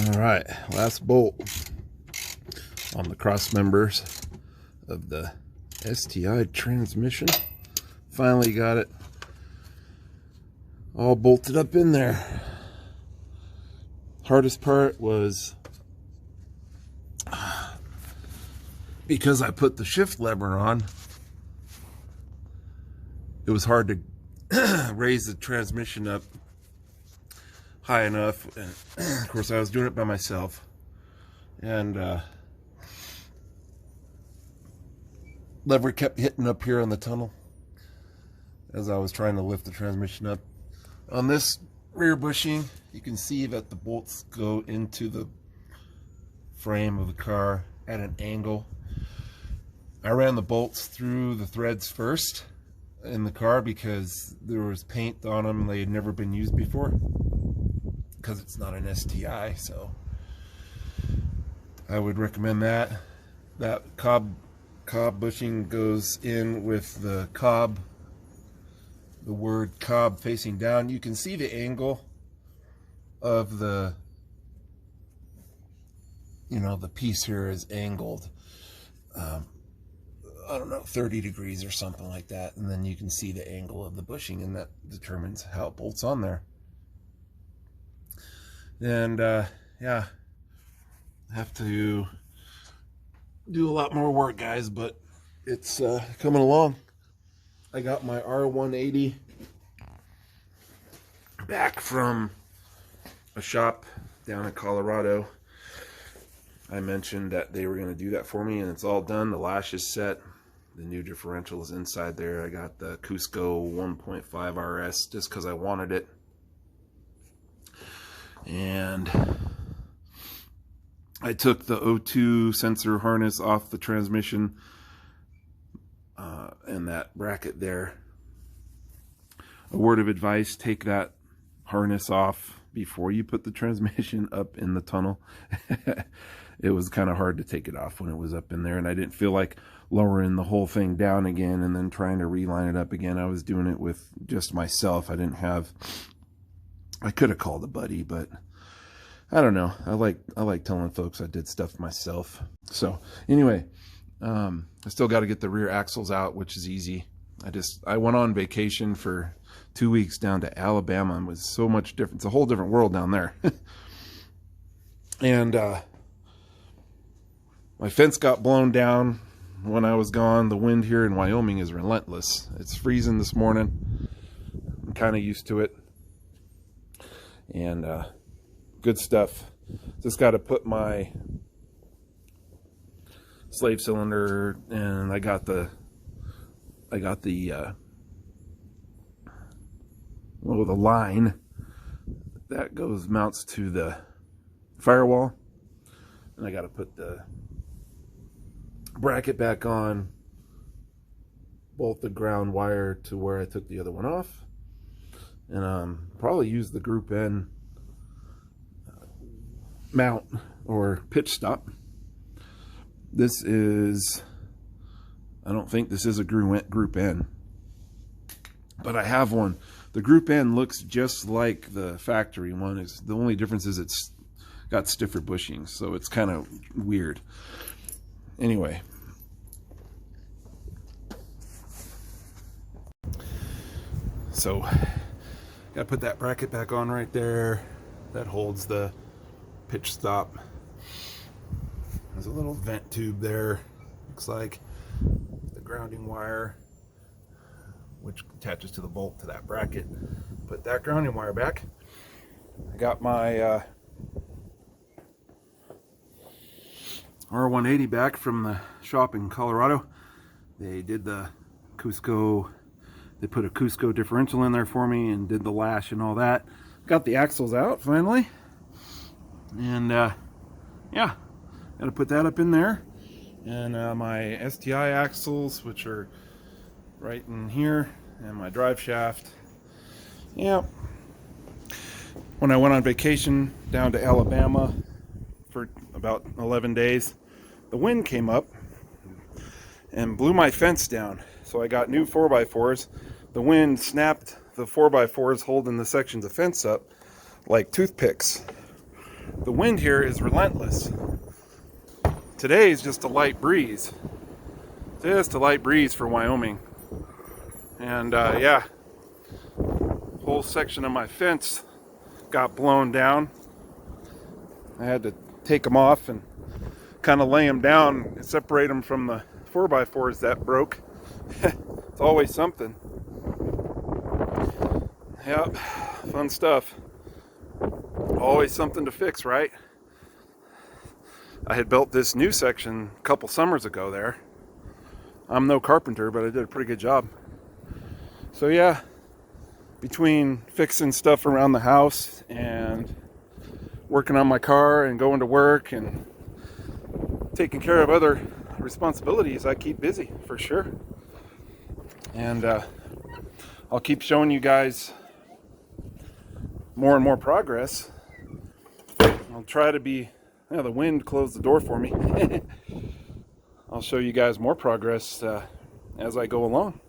All right, last bolt on the cross members of the STI transmission. Finally got it all bolted up in there. Hardest part was because I put the shift lever on, it was hard to raise the transmission up high enough. And of course I was doing it by myself, and lever kept hitting up here on the tunnel as I was trying to lift the transmission up. On this rear bushing, you can see that the bolts go into the frame of the car at an angle. I ran the bolts through the threads first in the car because there was paint on them and they had never been used before, because it's not an STI. So I would recommend that. That cob bushing goes in with the cob, the word cob facing down. You can see the angle of the, the piece here is angled, I don't know, 30 degrees or something like that. And then you can see the angle of the bushing, and that determines how it bolts on there. And yeah, I have to do a lot more work, guys, but it's coming along. I got my R180 back from a shop down in Colorado. I mentioned that they were going to do that for me, and it's all done. The lash is set. The new differential is inside there. I got the Cusco 1.5 RS just because I wanted it. And I took the O2 sensor harness off the transmission and that bracket there. A word of advice: take that harness off before you put the transmission up in the tunnel. It was kind of hard to take it off when it was up in there, and I didn't feel like lowering the whole thing down again and then trying to reline it up again. I was doing it with just myself. I could have called a buddy, but I don't know. I like telling folks I did stuff myself. So anyway, I still got to get the rear axles out, which is easy. I went on vacation for 2 weeks down to Alabama, and was so much different. It's a whole different world down there. And my fence got blown down when I was gone. The wind here in Wyoming is relentless. It's freezing this morning. I'm kind of used to it. And good stuff. Just got to put my slave cylinder, and I got the the line that mounts to the firewall, and I got to put the bracket back on, bolt the ground wire to where I took the other one off, and probably use the group N mount or pitch stop. I don't think this is a group N, but I have one. The group N looks just like the factory one. The only difference is it's got stiffer bushings, so it's kind of weird. Anyway, so gotta put that bracket back on right there. That holds the pitch stop. There's a little vent tube there, looks like. The grounding wire, which attaches to the bolt to that bracket. Put that grounding wire back. I got my R180 back from the shop in Colorado. They did the Cusco, they put a Cusco differential in there for me and did the lash and all that. Got the axles out finally. And yeah, got to put that up in there. And my STI axles, which are right in here, and my drive shaft. Yeah. When I went on vacation down to Alabama for about 11 days, the wind came up and blew my fence down. So I got new 4x4s. The wind snapped the 4x4s holding the sections of fence up like toothpicks. the wind here is relentless. Today is just a light breeze. Just a light breeze for Wyoming. And yeah, whole section of my fence got blown down. I had to take them off and kind of lay them down and separate them from the 4x4s that broke. It's always something. Yep, fun stuff. Always something to fix, right? I had built this new section a couple summers ago there. I'm no carpenter, but I did a pretty good job. So yeah, between fixing stuff around the house and working on my car and going to work and taking care of other responsibilities, I keep busy for sure. And I'll keep showing you guys more and more progress. I'll try to be, yeah, the wind closed the door for me. I'll show you guys more progress as I go along.